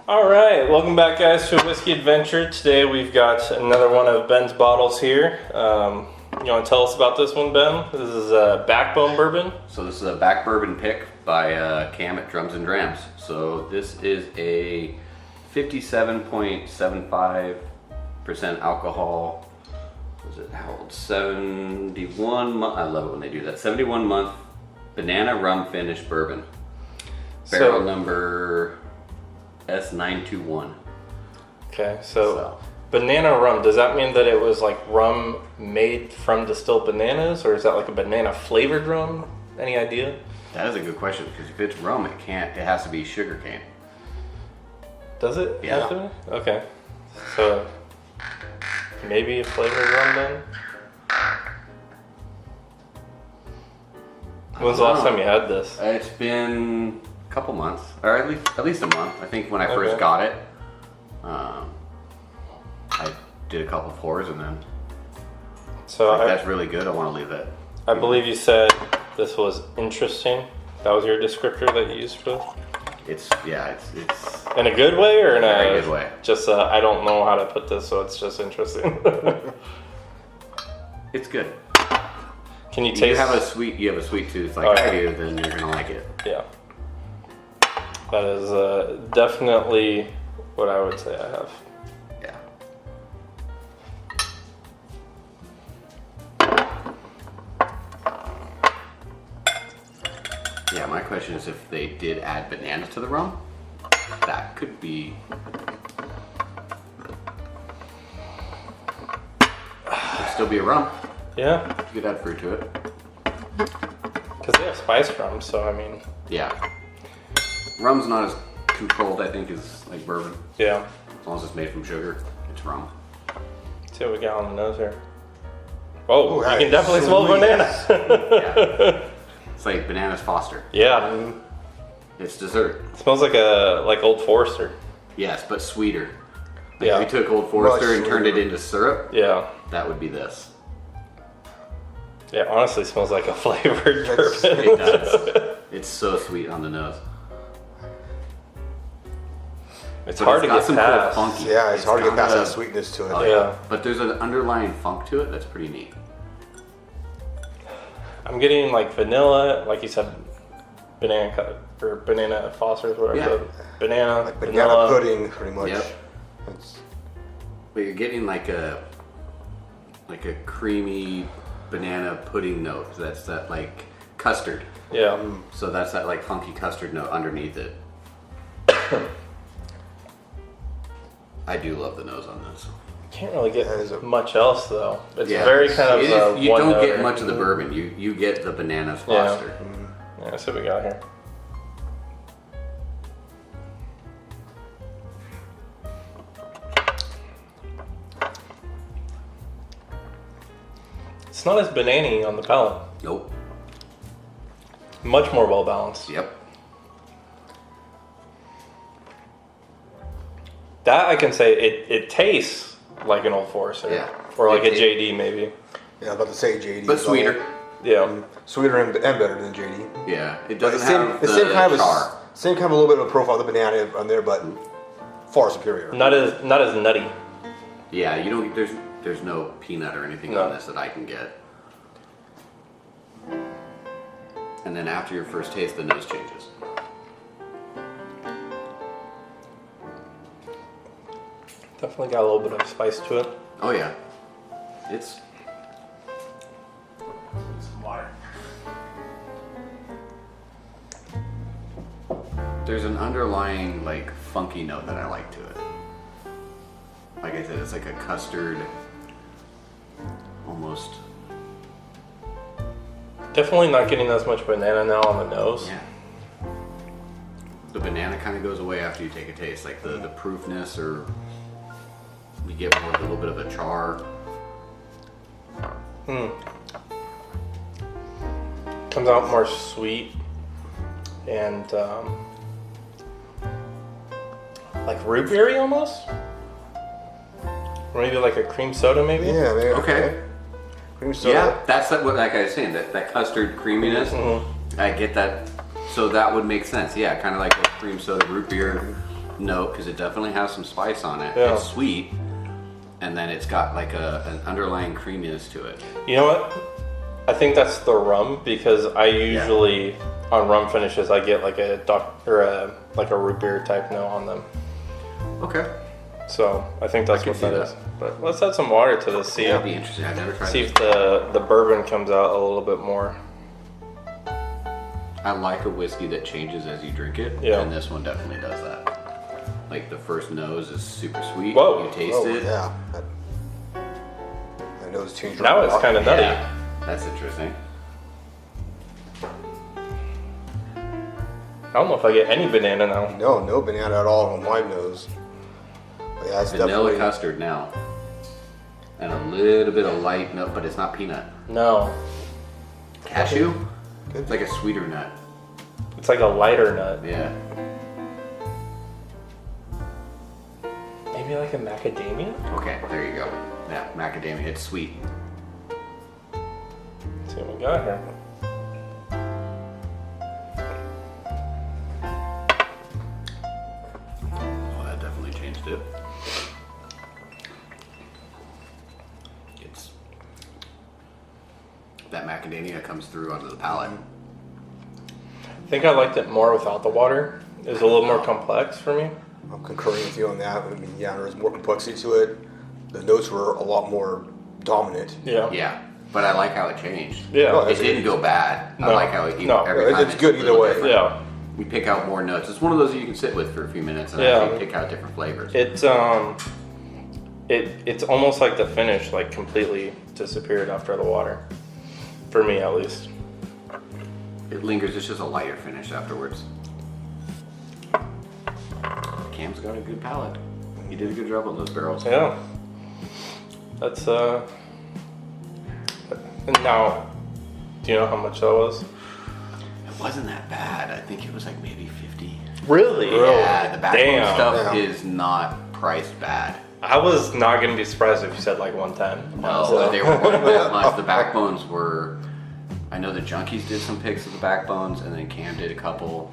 All right, welcome back, guys, to a whiskey adventure. Today we've got another one of Ben's bottles here. You want to tell us about this one, Ben? This is a Backbone Bourbon. So this is a back bourbon pick by Cam at Drums and Drams. So this is a 57.75% alcohol. Was it how old? 71 month. I love it when they do that. 71 month banana rum finished bourbon. Barrel number S921. Okay, so banana rum, does that mean that it was like rum made from distilled bananas, or is that like a banana flavored rum? Any idea? That is a good question, because if it's rum, it has to be sugarcane. Does it? Yeah. Have to be? Okay. So maybe a flavored rum then? When's the last time you had this? It's been a couple months, or at least a month. I think when I first got it, I did a couple pours, and then that's really good. I want to leave it. I believe you said this was interesting. That was your descriptor that you used for this? It's in a good way, or in a very good way. Just I don't know how to put this, so it's just interesting. It's good. Can you taste? You have a sweet tooth like I do, then you're gonna like it. Yeah. That is definitely what I would say I have. Yeah. Yeah, my question is if they did add bananas to the rum, that could be... Could still be a rum. Yeah. You could add fruit to it. Because they have spice rum, so I mean... Yeah. Rum's not as controlled, I think, as like bourbon. Yeah. As long as it's made from sugar, it's rum. Let's see what we got on the nose here. Oh, you can definitely smell banana. Yeah. It's like bananas Foster. Yeah. It's dessert. It smells like Old Forester. Yes, but sweeter. Like Yeah. if you took Old Forester and turned it into syrup, Yeah. that would be this. Yeah, it honestly smells like a flavored bourbon. It does. It's so sweet on the nose. It's But hard to got get some past. cool funky. Yeah, it's hard to get past kinda- that sweetness to it. Oh, Yeah. But there's an underlying funk to it that's pretty neat. I'm getting like vanilla, like you said, banana Foster's, whatever. Yeah. Banana, Like vanilla. banana pudding, pretty much. Yep. It's, But you're getting like a creamy banana pudding note. That's that like custard. Yeah. So that's that like funky custard note underneath it. I do love the nose on this. Can't really get That is much else though. It's Yeah. very kind It of is- you one don't note. get much of the bourbon. You get the bananas Yeah. Foster. Yeah, that's what we got here. It's not as banana-y on the palate. Nope. Much more well balanced. Yep. That I can say it tastes like an Old Forester. Yeah. Or like a It- JD maybe. yeah, I'm about to say JD. But is sweeter. Yeah. Sweeter and better than JD. Yeah. It But doesn't have the same kind of char. same kind of a little bit of a profile of the banana on there, but far superior. Not as nutty. Yeah, you don't. There's no peanut or anything No. on this that I can get. And then after your first taste, the nose changes. Definitely got a little bit of spice to it. Oh yeah, it's. Some water. There's an underlying like funky note that I like to it. Like I said, it's like a custard, almost. Definitely not getting as much banana now on the nose. Yeah. The banana kind of goes away after you take a taste, like the proofness, or you get more, a little bit of a char. Comes out more sweet and like root beery almost. Or maybe like a cream soda, maybe. Yeah, maybe. Okay. Cream soda. Yeah, that's what that guy was saying. That custard creaminess. I get that. So that would make sense. Yeah, kind of like a cream soda root beer. note because it definitely has some spice on it. Yeah. It's sweet, and then it's got like an underlying creaminess to it. You know what? I think that's the rum because I usually on rum finishes I get like a like a root beer type note on them. Okay. So I think that's what that is. But let's add some water to this. See, That'd be interesting. I've never tried. see if the bourbon comes out a little bit more. I like a whiskey that changes as you drink it, Yeah. and this one definitely does that. Like the first nose is super sweet. Whoa. You taste Oh, it. yeah. That nose changed. Now it's kind of nutty. Yeah. That's interesting. I don't know if I get any banana now. No banana at all on my nose. But yeah, it's Vanilla definitely custard now, and a little bit of light nut, but it's not peanut. No, Cashew. Good. It's like a sweeter nut. it's like a lighter nut. Yeah. Maybe like a macadamia. Okay, there you go. Yeah, macadamia. It's sweet. Let's see what we got here. Oh, that definitely changed it. It's that macadamia comes through onto the palate. I think I liked it more without the water. It was a little more complex for me. I'm concurring with you on that. I mean, yeah, there's more complexity to it. The notes were a lot more dominant. Yeah. Yeah, but I like how it changed. Yeah. Oh, It that's didn't go bad. I No. like how it, No. every time It's good a either little way. different. Yeah. We pick out more notes. It's one of those that you can sit with for a few minutes and Yeah. actually pick out different flavors. It's it's almost like the finish like completely disappeared after the water. For me at least. It lingers. It's just a lighter finish afterwards. Cam's got a good palate. He did a good job on those barrels. Yeah. That's now do you know how much that was? It wasn't that bad. I think it was like maybe 50. Really? Yeah, the backbone Damn. stuff Yeah. is not priced bad. I was not gonna be surprised if you said like 110. No, honestly. they were one that much. The backbones were. I know the Junkies did some picks of the backbones, and then Cam did a couple.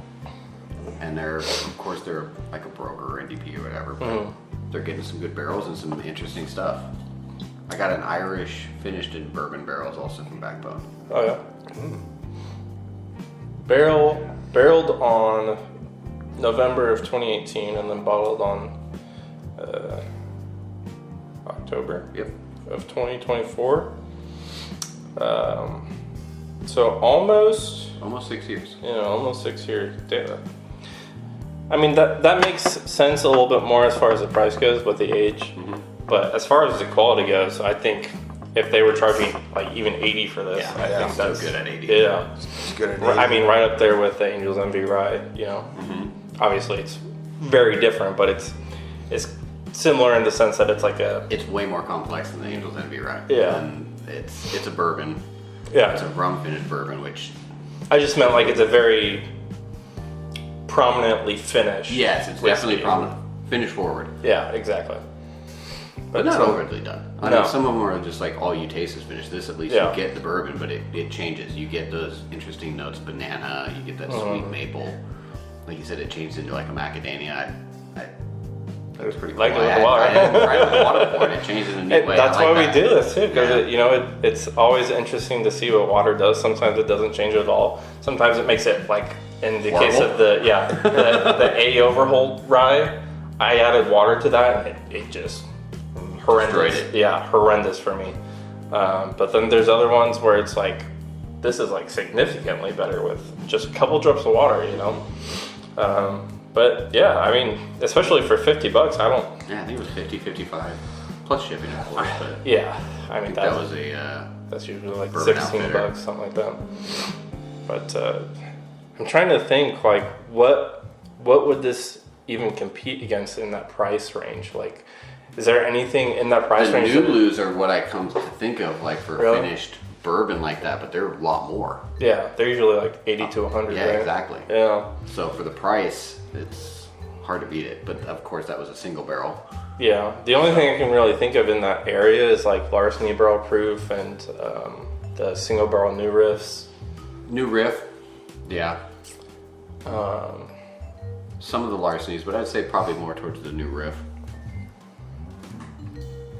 And of course, they're like a broker or NDP or whatever. But they're getting some good barrels and some interesting stuff. I got an Irish finished in bourbon barrels also from Backbone. Oh yeah. Barreled on November of 2018 and then bottled on October Yep. of 2024. So almost Almost 6 years. almost 6 years. Damn. I mean that makes sense a little bit more as far as the price goes with the age. But as far as the quality goes, I think if they were charging like even 80 for this, Yeah, I think so that's good at 80. Yeah. It's good. at I mean, right up there with the Angels Envy Rye. Obviously it's very different, but it's similar in the sense that it's like a It's way more complex than the Angels Envy, right? Yeah. And it's a bourbon. yeah. It's a rum finished bourbon, which I just meant like it's a very prominently finished. yes, it's whiskey. definitely prominent. Finish forward, Yeah, exactly. but not so- overly done. I No. know some of them are just like all you taste is finished. This at least Yeah. you get the bourbon, but it changes. You get those interesting notes, banana. You get that sweet maple. Like you said, it changed into like a macadamia. That was pretty cool. Like it with the water. I didn't try with the water pour it. It changed in a neat way. That's I like why that. we do this too, because Yeah. it's always interesting to see what water does. Sometimes it doesn't change it at all. Sometimes it makes it like in the case Horrible. of the A Overhold rye. I added water to that, and it just horrendous. Destroyed it. Yeah, horrendous for me. But then there's other ones where it's like this is like significantly better with just a couple drops of water, But yeah, I mean, especially for $50, I don't. Yeah, I think it was 50, 55 plus shipping, of course. But Yeah, I mean that was a that's usually like Bourbon $16, Outfitter. something like that. But I'm trying to think like what would this even compete against in that price range? Like, is there anything in that price the range? new blues are what I come to think of, like for Really? finished bourbon like that, but they're a lot more. Yeah, they're usually like 80 to 100. Yeah, right? exactly. Yeah, So for the price, it's hard to beat it. But of course, that was a single barrel. yeah. The only thing I can really think of in that area is like Larceny Barrel Proof and the single barrel New Riffs. New riff, yeah. some of the larcenies, but I'd say probably more towards the new riff.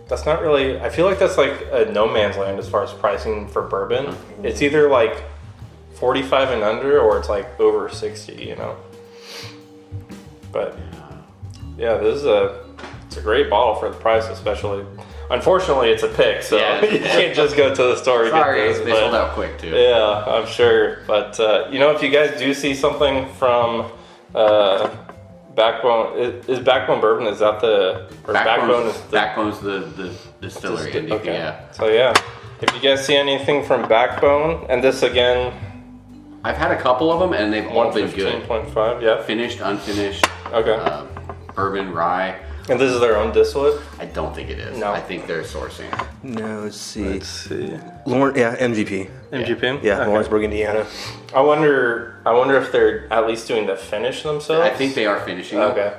That's not really, I feel like that's like a no man's land as far as pricing for bourbon. It's either like 45 and under or it's like over 60, you know. But yeah, it's a great bottle for the price, especially. Unfortunately, it's a pick, so Yeah. you can't just go to the store and Sorry, get this. they sold out quick too. Yeah, I'm sure. But you know, if you guys do see something from Backbone, is Backbone Bourbon? Is that the or Backbone is the Backbone's the distillery. okay. Yeah. So yeah, if you guys see anything from Backbone, and this again, I've had a couple of them, and they've all been good. 115.5, yeah. Finished, unfinished. Okay. Bourbon, rye. And this is their own distillate? I don't think it is. No. I think they're sourcing. No, let's see. Let's see. MGP. MGP? Yeah, Okay. Lawrenceburg, Indiana. I wonder if they're at least doing the finish themselves. I think they are finishing. them. Okay.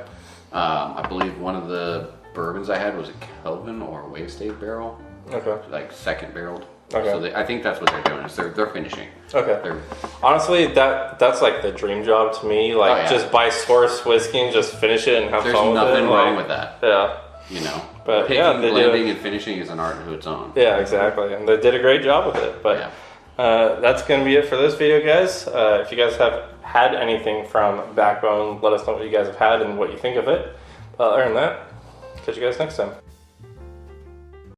I believe one of the bourbons I had was a Kelvin or a Wave State barrel, Okay. like second barreled. Okay. So I think that's what they're doing. Is they're finishing. Okay. They're, Honestly, that's like the dream job to me. Like, Oh, yeah. just buy source whiskey and just finish it and have there's fun with it. nothing wrong like, with that. Yeah. You know, But, picking, yeah, they do blending, it. and finishing is an art unto its own. Yeah, exactly. And they did a great job with it. But that's going to be it for this video, guys. If you guys have had anything from Backbone, let us know what you guys have had and what you think of it. Other than that, catch you guys next time.